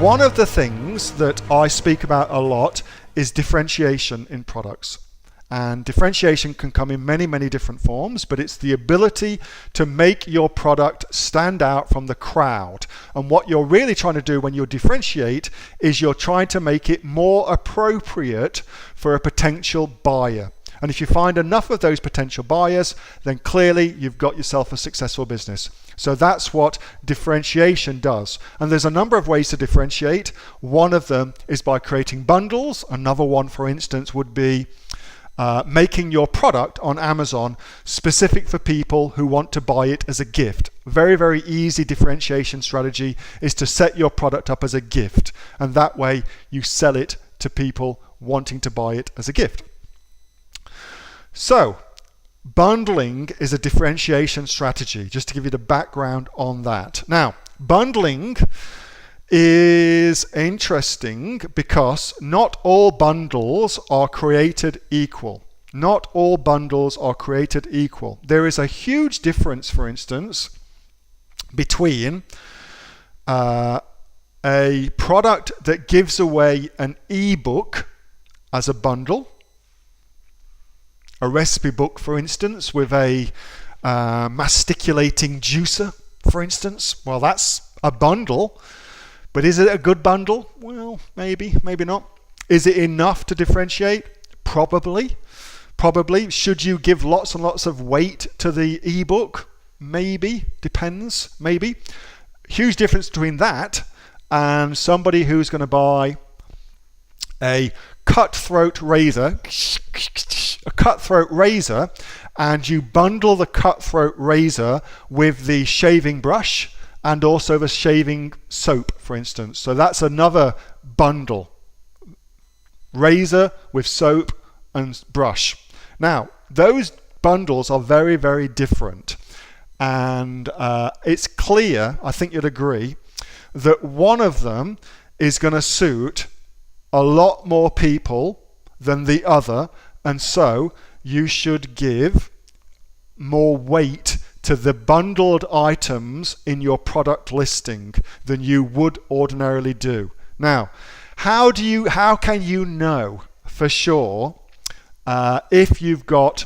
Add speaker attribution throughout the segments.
Speaker 1: One of the things that I speak about a lot is differentiation in products. And differentiation can come in many, many different forms, but it's the ability to make your product stand out from the crowd. And what you're really trying to do when you differentiate is you're trying to make it more appropriate for a potential buyer. And if you find enough of those potential buyers, then clearly you've got yourself a successful business. So that's what differentiation does. And there's a number of ways to differentiate. One of them is by creating bundles. Another one, for instance, would be making your product on Amazon specific for people who want to buy it as a gift. Very, very easy differentiation strategy is to set your product up as a gift. And that way you sell it to people wanting to buy it as a gift. So, bundling is a differentiation strategy, just to give you the background on that. Now, bundling is interesting because not all bundles are created equal. Not all bundles are created equal. There is a huge difference, for instance, between a product that gives away an ebook as a bundle, a recipe book, for instance, with a masticulating juicer, for instance. Well, that's a bundle, but is it a good bundle? Well, maybe, maybe not. Is it enough to differentiate? Probably. Probably. Should you give lots and lots of weight to the ebook? Maybe. Depends. Maybe. Huge difference between that and somebody who's going to buy a cutthroat razor, and you bundle the cutthroat razor with the shaving brush and also the shaving soap, for instance. So that's another bundle. Razor with soap and brush. Now, those bundles are very, very different. And it's clear, I think you'd agree, that one of them is going to suit a lot more people than the other, and so you should give more weight to the bundled items in your product listing than you would ordinarily do. Now, how can you know for sure if you've got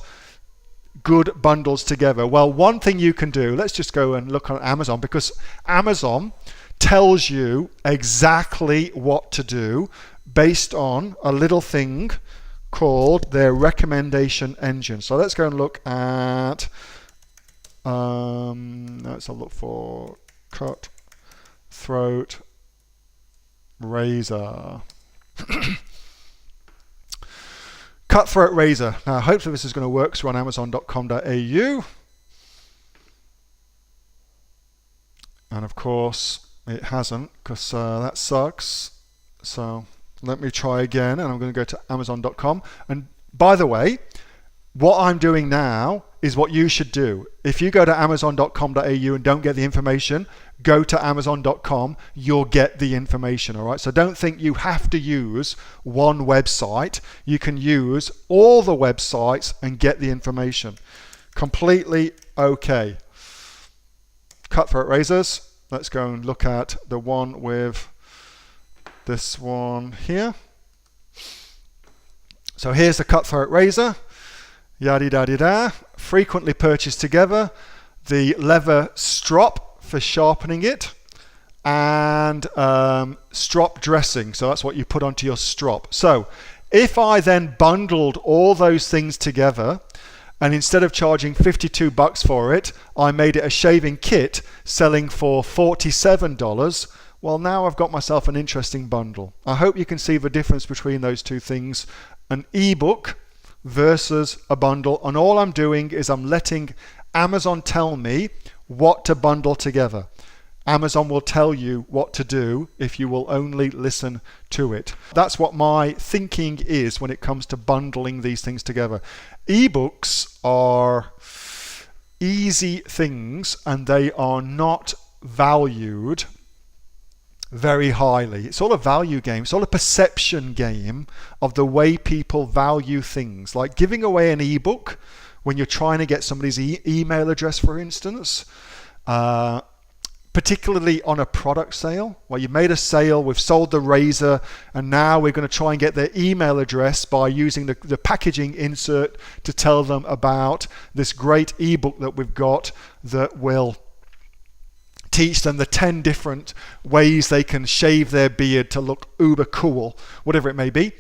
Speaker 1: good bundles together? Well, one thing you can do, let's just go and look on Amazon, because Amazon tells you exactly what to do based on a little thing called their recommendation engine. So let's go and look at, let's have a look for cutthroat razor. Cutthroat razor. Now, hopefully this is going to work through on amazon.com.au. And of course, it hasn't, because that sucks. So let me try again, and I'm going to go to amazon.com. And by the way, what I'm doing now is what you should do. If you go to amazon.com.au and don't get the information, go to amazon.com, you'll get the information, all right? So don't think you have to use one website. You can use all the websites and get the information. Completely okay. Cutthroat razors. Let's go and look at the one with this one here. So here's the cutthroat razor. Yaddy-daddy-da. Frequently purchased together. The leather strop for sharpening it, and strop dressing. So that's what you put onto your strop. So if I then bundled all those things together, and instead of charging $52 for it, I made it a shaving kit selling for $47, well, now I've got myself an interesting bundle. I hope you can see the difference between those two things. An ebook versus a bundle. And all I'm doing is I'm letting Amazon tell me what to bundle together. Amazon will tell you what to do if you will only listen to it. That's what my thinking is when it comes to bundling these things together. Ebooks are easy things, and they are not valued very highly. It's all a value game. It's all a perception game of the way people value things. Like giving away an ebook when you're trying to get somebody's email address, for instance. particularly on a product sale, where you've made a sale, we've sold the razor, and now we're going to try and get their email address by using the packaging insert to tell them about this great ebook that we've got that will teach them the 10 different ways they can shave their beard to look uber cool, whatever it may be.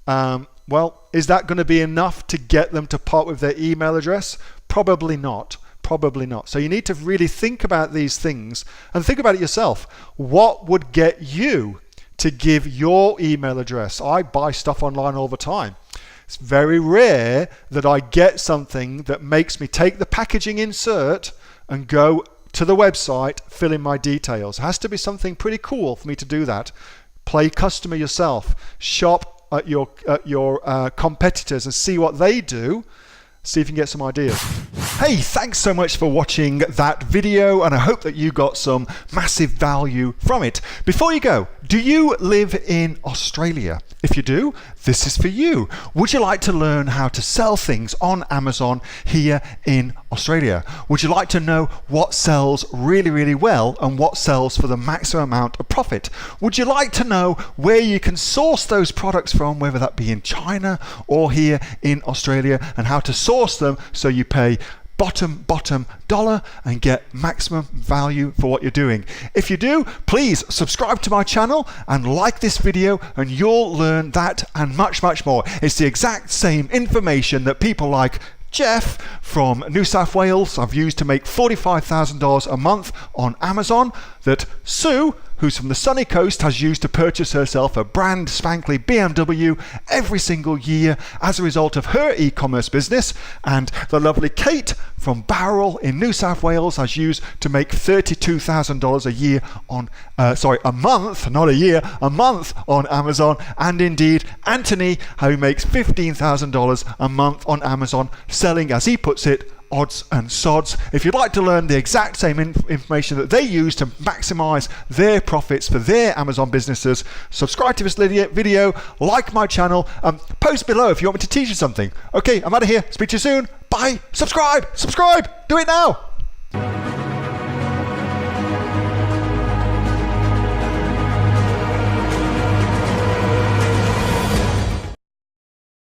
Speaker 1: Well, is that going to be enough to get them to part with their email address? Probably not. Probably not. So you need to really think about these things and think about it yourself. What would get you to give your email address? I buy stuff online all the time. It's very rare that I get something that makes me take the packaging insert and go to the website, fill in my details. It has to be something pretty cool for me to do that. Play customer yourself. Shop at your competitors and see what they do. See if you can get some ideas. Hey, thanks so much for watching that video, and I hope that you got some massive value from it. Before you go, do you live in Australia? If you do, this is for you. Would you like to learn how to sell things on Amazon here in Australia? Would you like to know what sells really, really well and what sells for the maximum amount of profit? Would you like to know where you can source those products from, whether that be in China or here in Australia, and how to source them so you pay bottom dollar and get maximum value for what you're doing? If you do, please subscribe to my channel and like this video, and you'll learn that and much more. It's the exact same information that people like Jeff from New South Wales I've used to make $45,000 a month on Amazon, that Sue, who's from the sunny coast, has used to purchase herself a brand spankly BMW every single year as a result of her e-commerce business, and the lovely Kate from Bowral in New South Wales has used to make $32,000 a year on a month, not a year, a month on Amazon, and indeed Anthony, who makes $15,000 a month on Amazon, selling, as he puts it, odds and sods. If you'd like to learn the exact same information that they use to maximize their profits for their Amazon businesses, subscribe to this video, like my channel, post below if you want me to teach you something. Okay, I'm out of here. Speak to you soon. Bye. Subscribe. Do it now.